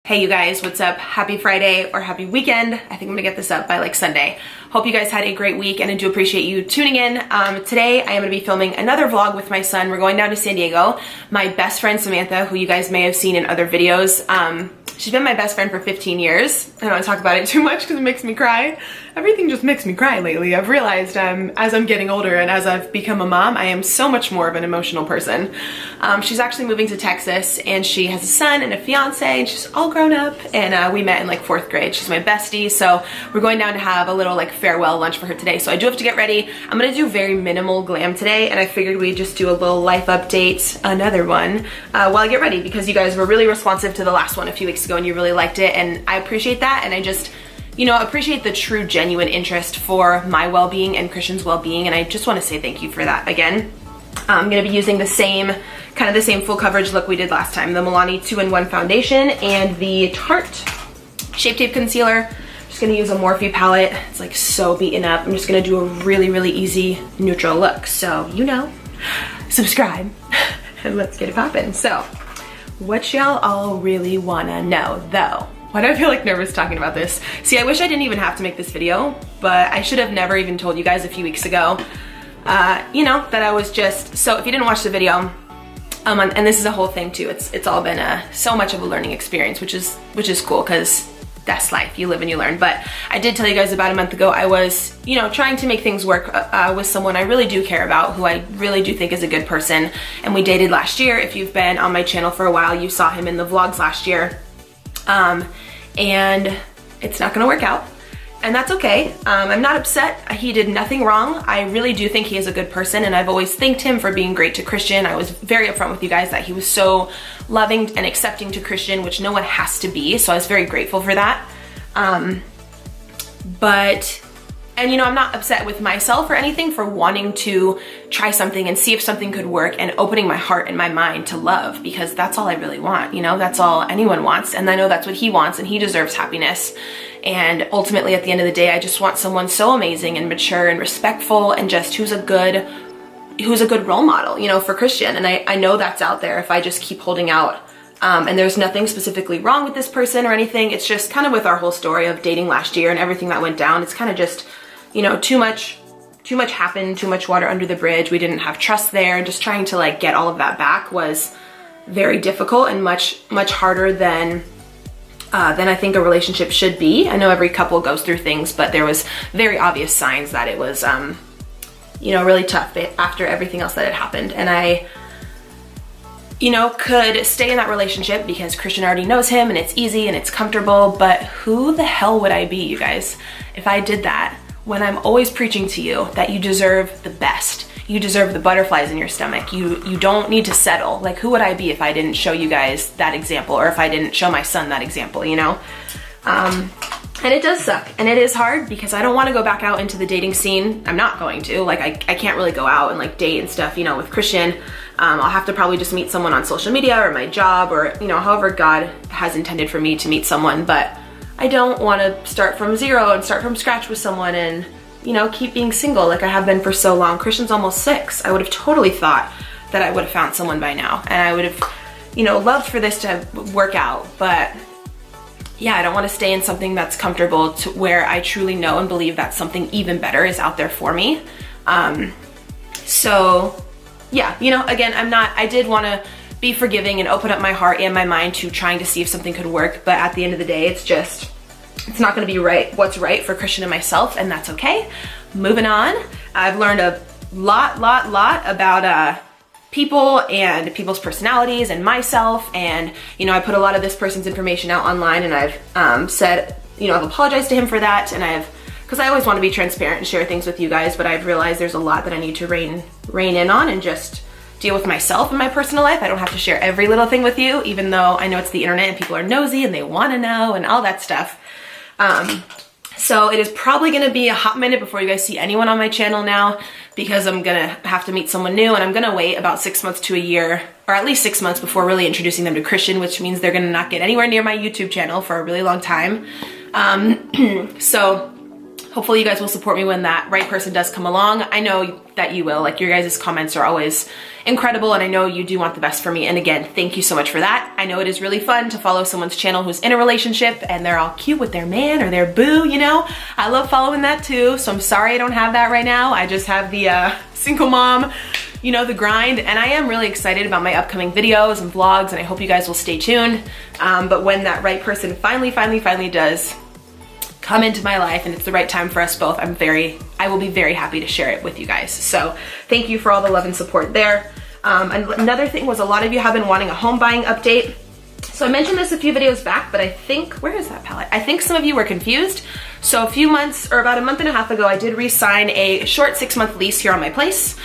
Hey you guys, what's up? Happy Friday or happy weekend. I think I'm gonna get this up by like Sunday. Hope you guys had a great week and I do appreciate you tuning in. Today I am gonna be filming another vlog with my son. We're going down to San Diego. My best friend Samantha, who you guys may have seen in other videos, she's been my best friend for 15 years. I don't want to talk about it too much because it makes me cry. Everything just makes me cry lately. I've realized as I'm getting older and as I've become a mom, I am so much more of an emotional person. She's actually moving to Texas and she has a son and a fiance and she's all grown up, and we met in like 4th grade. She's my bestie, so we're going down to have a little like farewell lunch for her today. So I do have to get ready. I'm gonna do very minimal glam today, and I figured we'd just do a little life update, another one, while I get ready, because you guys were really responsive to the last one a few weeks ago and you really liked it, and I appreciate that. And I just, you know, appreciate the true genuine interest for my well-being and Christian's well-being, and I just want to say thank you for that again. I'm gonna be using the same full coverage look we did last time, the Milani 2-in-1 foundation and the Tarte Shape Tape concealer. Just gonna use a Morphe palette. It's like so beaten up. I'm just gonna do a really easy neutral look. So, you know, subscribe and let's get it poppin'. So, what y'all all really wanna know though? Why do I feel like nervous talking about this? See, I wish I didn't even have to make this video, but I should have never even told you guys a few weeks ago, you know, that I was just, so if you didn't watch the video, and this is a whole thing too, it's all been so much of a learning experience, which is cool, because that's life, you live and you learn. But I did tell you guys about a month ago I was, you know, trying to make things work with someone I really do care about, who I really do think is a good person, and we dated last year. If you've been on my channel for a while, you saw him in the vlogs last year, and it's not gonna work out. And that's okay. I'm not upset. He did nothing wrong. I really do think he is a good person, and I've always thanked him for being great to Christian. I was very upfront with you guys that he was so loving and accepting to Christian, which no one has to be, so I was very grateful for that. And you know, I'm not upset with myself or anything for wanting to try something and see if something could work, and opening my heart and my mind to love, because that's all I really want, you know, that's all anyone wants, and I know that's what he wants, and he deserves happiness. And ultimately, at the end of the day, I just want someone so amazing and mature and respectful and just who's a good role model, you know, for Christian. And I know that's out there if I just keep holding out. And there's nothing specifically wrong with this person or anything. It's just kind of with our whole story of dating last year and everything that went down. It's kind of just, you know, too much happened, too much water under the bridge. We didn't have trust there, and just trying to like get all of that back was very difficult and much harder than I think a relationship should be. I know every couple goes through things, but there was very obvious signs that it was, you know, really tough after everything else that had happened. And I, you know, could stay in that relationship because Christian already knows him and it's easy and it's comfortable, but who the hell would I be, you guys, if I did that when I'm always preaching to you that you deserve the best? You deserve the butterflies in your stomach. You don't need to settle. Like, who would I be if I didn't show you guys that example, or if I didn't show my son that example, you know? And it does suck, and it is hard, because I don't want to go back out into the dating scene. I'm not going to. Like, I can't really go out and like date and stuff, you know, with Christian. I'll have to probably just meet someone on social media or my job, or, you know, however God has intended for me to meet someone. But I don't want to start from zero and start from scratch with someone and, you know, keep being single like I have been for so long. Christian's almost 6. I would have totally thought that I would have found someone by now, and I would have, you know, loved for this to work out. But yeah, I don't want to stay in something that's comfortable, to where I truly know and believe that something even better is out there for me. So yeah, you know, again, I did want to be forgiving and open up my heart and my mind to trying to see if something could work, but at the end of the day, it's not gonna be what's right for Christian and myself, and that's okay. Moving on. I've learned a lot about people and people's personalities and myself, and, you know, I put a lot of this person's information out online, and I've said, you know, I've apologized to him for that, and because I always want to be transparent and share things with you guys, but I've realized there's a lot that I need to rein in on and just deal with myself in my personal life. I don't have to share every little thing with you, even though I know it's the internet and people are nosy and they want to know and all that stuff. So it is probably gonna be a hot minute before you guys see anyone on my channel now, because I'm gonna have to meet someone new, and I'm gonna wait about 6 months to a year, or at least 6 months, before really introducing them to Christian, which means they're gonna not get anywhere near my YouTube channel for a really long time. So hopefully you guys will support me when that right person does come along. I know that you will. Like, your guys' comments are always incredible, and I know you do want the best for me. And again, thank you so much for that. I know it is really fun to follow someone's channel who's in a relationship and they're all cute with their man or their boo, you know? I love following that too, so I'm sorry I don't have that right now. I just have the single mom, you know, the grind, and I am really excited about my upcoming videos and vlogs, and I hope you guys will stay tuned. But when that right person finally does come into my life and it's the right time for us both, I will be very happy to share it with you guys. So thank you for all the love and support there. And another thing was, a lot of you have been wanting a home buying update. So I mentioned this a few videos back, but I think, where is that palette? I think some of you were confused. So a few months, or about a month and a half ago, I did re-sign a short 6-month lease here on my place.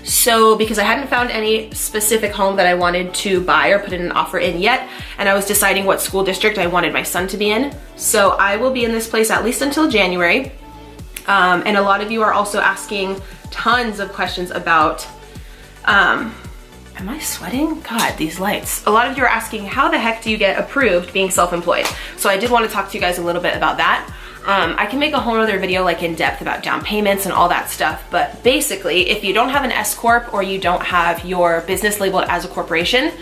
So because I hadn't found any specific home that I wanted to buy or put in an offer in yet, and I was deciding what school district I wanted my son to be in. So I will be in this place at least until January. And a lot of you are also asking tons of questions about, am I sweating? God, these lights. A lot of you are asking, how the heck do you get approved being self-employed? So I did want to talk to you guys a little bit about that. I can make a whole other video like in depth about down payments and all that stuff, but basically if you don't have an S Corp or you don't have your business labeled as a corporation,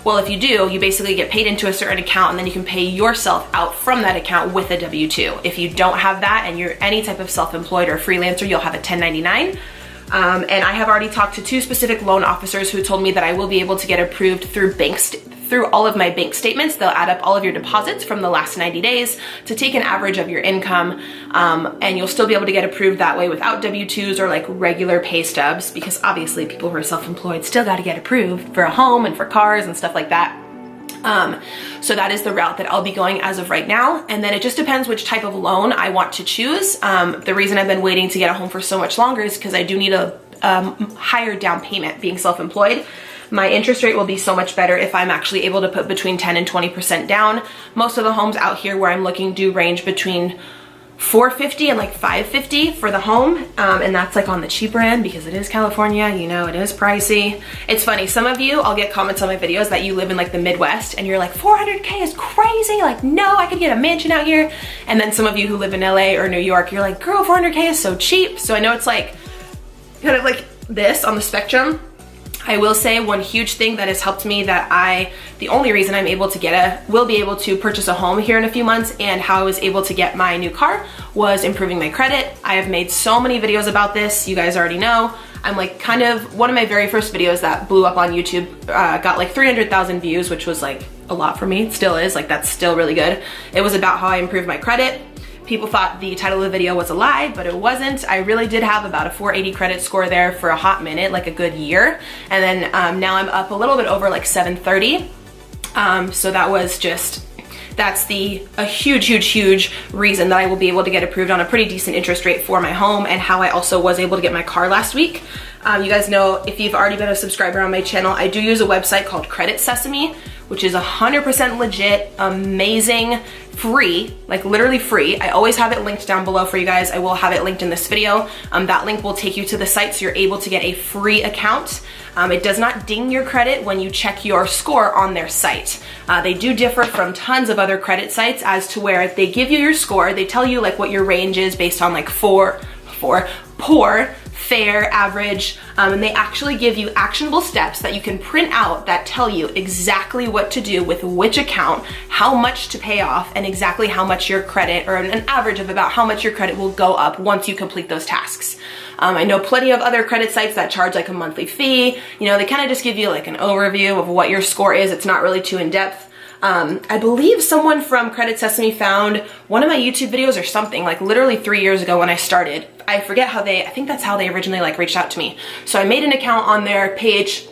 well, if you do, you basically get paid into a certain account and then you can pay yourself out from that account with a W-2. If you don't have that and you're any type of self-employed or freelancer, you'll have a 1099. And I have already talked to 2 specific loan officers who told me that I will be able to get approved through through all of my bank statements. They'll add up all of your deposits from the last 90 days to take an average of your income, and you'll still be able to get approved that way without W-2s or like regular pay stubs, because obviously people who are self-employed still got to get approved for a home and for cars and stuff like that. So that is the route that I'll be going as of right now. And then it just depends which type of loan I want to choose. The reason I've been waiting to get a home for so much longer is because I do need a higher down payment being self-employed. My interest rate will be so much better if I'm actually able to put between 10 and 20% down. Most of the homes out here where I'm looking do range between $450 and like $550 for the home, and that's like on the cheaper end because it is California, you know, it is pricey. It's funny, some of you, I'll get comments on my videos that you live in like the Midwest and you're like, 400K is crazy, like no, I could get a mansion out here. And then some of you who live in LA or New York, you're like, girl, 400K is so cheap. So I know it's like kind of like this on the spectrum. I will say one huge thing that has helped me, that the only reason I'm able to will be able to purchase a home here in a few months, and how I was able to get my new car, was improving my credit. I have made so many videos about this, you guys already know. I'm like kind of, one of my very first videos that blew up on YouTube got like 300,000 views, which was like a lot for me, it still is, like that's still really good. It was about how I improved my credit. People thought the title of the video was a lie, but it wasn't. I really did have about a 480 credit score there for a hot minute, like a good year. And then now I'm up a little bit over like 730. So that was just, that's a huge reason that I will be able to get approved on a pretty decent interest rate for my home, and how I also was able to get my car last week. You guys know, if you've already been a subscriber on my channel, I do use a website called Credit Sesame, which is 100% legit, amazing, free, like literally free. I always have it linked down below for you guys. I will have it linked in this video. That link will take you to the site so you're able to get a free account. It does not ding your credit when you check your score on their site. They do differ from tons of other credit sites as to where they give you your score, they tell you like what your range is based on like poor, fair, average, and they actually give you actionable steps that you can print out that tell you exactly what to do with which account, how much to pay off, and exactly how much your credit, or an average of about how much your credit will go up once you complete those tasks. I know plenty of other credit sites that charge like a monthly fee. You know, they kind of just give you like an overview of what your score is. It's not really too in-depth. I believe someone from Credit Sesame found one of my YouTube videos or something, like literally 3 years ago when I started. I forget how I think that's how they originally like reached out to me. So I made an account on their page,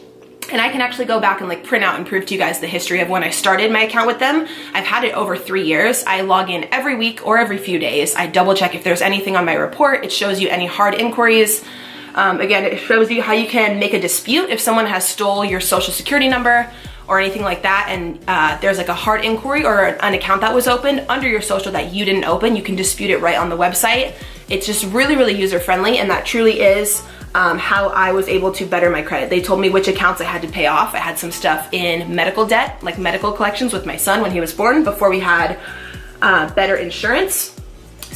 and I can actually go back and like print out and prove to you guys the history of when I started my account with them. I've had it over 3 years. I log in every week or every few days. I double check if there's anything on my report. It shows you any hard inquiries. Again, it shows you how you can make a dispute if someone has stole your social security number or anything like that, and there's like a hard inquiry or an account that was opened under your social that you didn't open, you can dispute it right on the website. It's just really user friendly, and that truly is how I was able to better my credit. They told me which accounts I had to pay off. I had some stuff in medical debt, like medical collections with my son when he was born, before we had better insurance.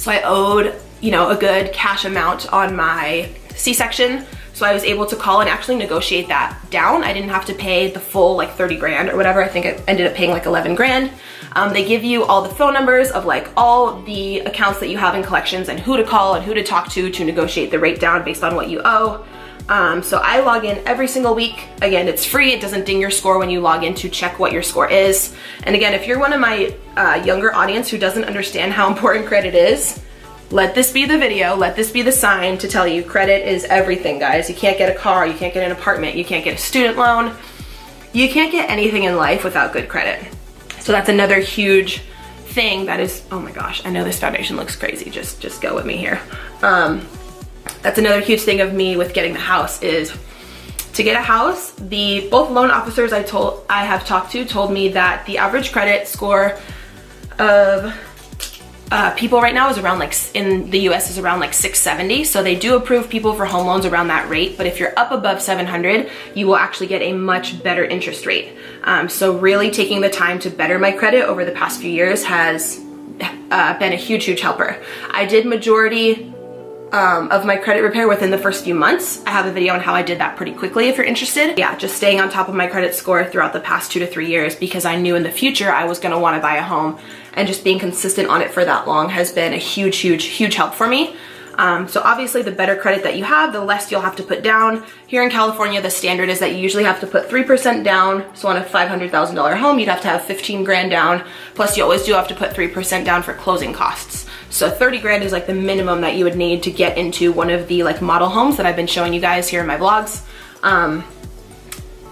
So I owed, you know, a good cash amount on my C-section. So I was able to call and actually negotiate that down. I didn't have to pay the full like 30 grand or whatever. I think I ended up paying like 11 grand. They give you all the phone numbers of like all the accounts that you have in collections and who to call and who to talk to negotiate the rate down based on what you owe. So I log in every single week. Again, it's free. It doesn't ding your score when you log in to check what your score is. And again, if you're one of my younger audience who doesn't understand how important credit is, let this be the video, let this be the sign to tell you credit is everything, guys. You can't get a car, you can't get an apartment, you can't get a student loan. You can't get anything in life without good credit. So that's another huge thing that is, oh my gosh, I know this foundation looks crazy, just go with me here. That's another huge thing of me with getting the house is to get a house, both loan officers I have talked to told me that the average credit score of people right now is around like, in the US is around like 670. So they do approve people for home loans around that rate, but if you're up above 700, you will actually get a much better interest rate. So really taking the time to better my credit over the past few years has been a huge, huge helper. I did majority of my credit repair within the first few months. I have a video on how I did that pretty quickly if you're interested. Yeah, just staying on top of my credit score throughout the past 2 to 3 years because I knew in the future I was gonna wanna buy a home, and just being consistent on it for that long has been a huge, huge, huge help for me. So obviously the better credit that you have, the less you'll have to put down. Here in California, the standard is that you usually have to put 3% down. So on a $500,000 home, you'd have to have 15 grand down. Plus you always do have to put 3% down for closing costs. So 30 grand is like the minimum that you would need to get into one of the like model homes that I've been showing you guys here in my vlogs.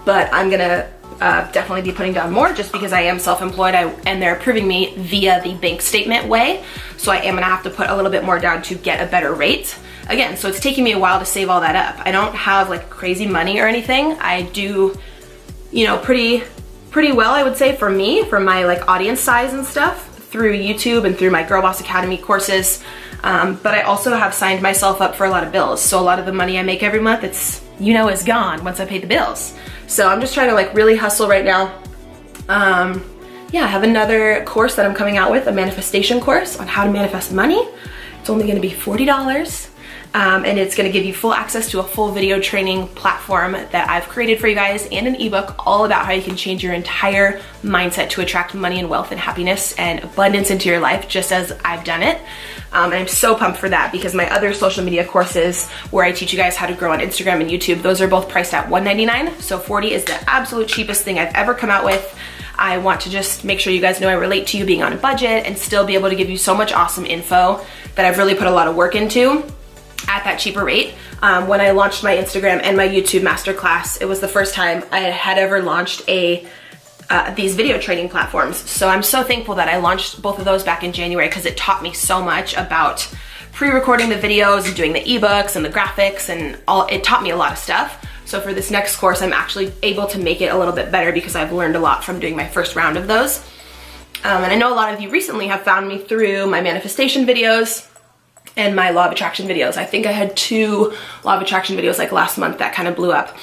But I'm gonna definitely be putting down more just because I am self-employed and they're approving me via the bank statement way. So I am gonna have to put a little bit more down to get a better rate. Again, so it's taking me a while to save all that up. I don't have like crazy money or anything. I do, you know, pretty well, I would say, for me, for my like audience size and stuff, through YouTube and through my Girl Boss Academy courses. But I also have signed myself up for a lot of bills. So a lot of the money I make every month, it's, you know, is gone once I pay the bills. So I'm just trying to like really hustle right now. Yeah, I have another course that I'm coming out with, a manifestation course on how to manifest money. It's only gonna be $40. And it's gonna give you full access to a full video training platform that I've created for you guys and an ebook all about how you can change your entire mindset to attract money and wealth and happiness and abundance into your life, just as I've done it. And I'm so pumped for that because my other social media courses where I teach you guys how to grow on Instagram and YouTube, those are both priced at $199. So $40 is the absolute cheapest thing I've ever come out with. I want to just make sure you guys know I relate to you being on a budget and still be able to give you so much awesome info that I've really put a lot of work into at that cheaper rate. When I launched my Instagram and my YouTube masterclass, it was the first time I had ever launched these video training platforms. So I'm so thankful that I launched both of those back in January because it taught me so much about pre-recording the videos and doing the ebooks and the graphics and all. It taught me a lot of stuff. So for this next course, I'm actually able to make it a little bit better because I've learned a lot from doing my first round of those. And I know a lot of you recently have found me through my manifestation videos and my law of attraction videos. I think I had 2 law of attraction videos like last month that kind of blew up.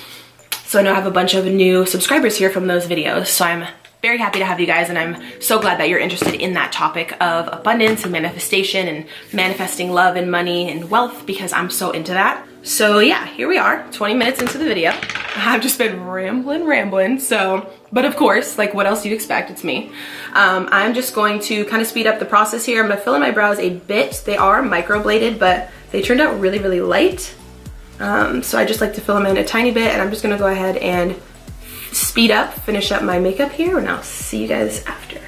So I know I have a bunch of new subscribers here from those videos. So I'm very happy to have you guys, and I'm so glad that you're interested in that topic of abundance and manifestation and manifesting love and money and wealth, because I'm so into that. So yeah, here we are, 20 minutes into the video. I've just been rambling. So, but of course, like what else you'd expect, it's me. I'm just going to kind of speed up the process here. I'm gonna fill in my brows a bit. They are microbladed, but they turned out really, really light. So I just like to fill them in a tiny bit, and I'm just gonna go ahead and speed up, finish up my makeup here, and I'll see you guys after.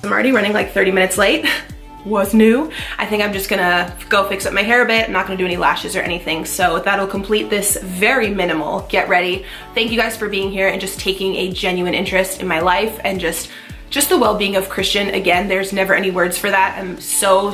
I'm already running like 30 minutes late. Was new. I think I'm just gonna go fix up my hair a bit. I'm not gonna do any lashes or anything. So that'll complete this very minimal get ready. Thank you guys for being here and just taking a genuine interest in my life and just just the well-being of Christian. Again, there's never any words for that. I'm so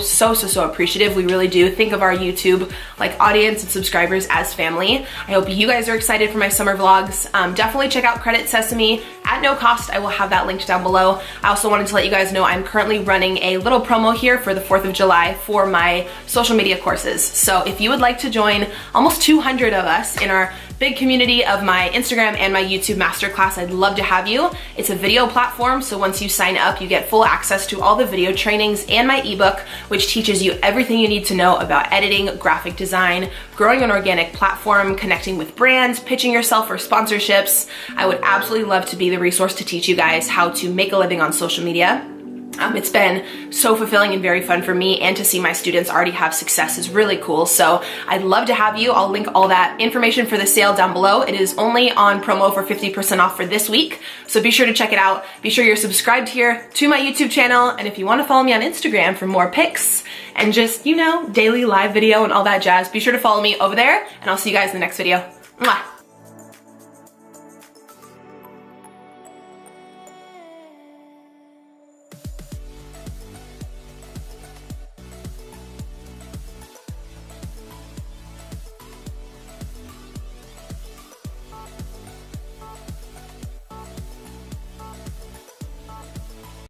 appreciative. We really do think of our YouTube like audience and subscribers as family. I hope you guys are excited for my summer vlogs. Definitely check out Credit Sesame at no cost. I will have that linked down below. I also wanted to let you guys know I'm currently running a little promo here for the 4th of July for my social media courses. So if you would like to join almost 200 of us in our big community of my Instagram and my YouTube masterclass, I'd love to have you. It's a video platform, so once you sign up, you get full access to all the video trainings and my ebook, which teaches you everything you need to know about editing, graphic design, growing an organic platform, connecting with brands, pitching yourself for sponsorships. I would absolutely love to be the resource to teach you guys how to make a living on social media. It's been so fulfilling and very fun for me, and to see my students already have success is really cool. So I'd love to have you. I'll link all that information for the sale down below. It is only on promo for 50% off for this week. So be sure to check it out. Be sure you're subscribed here to my YouTube channel. And if you want to follow me on Instagram for more pics and just, you know, daily live video and all that jazz, be sure to follow me over there, and I'll see you guys in the next video. Mwah.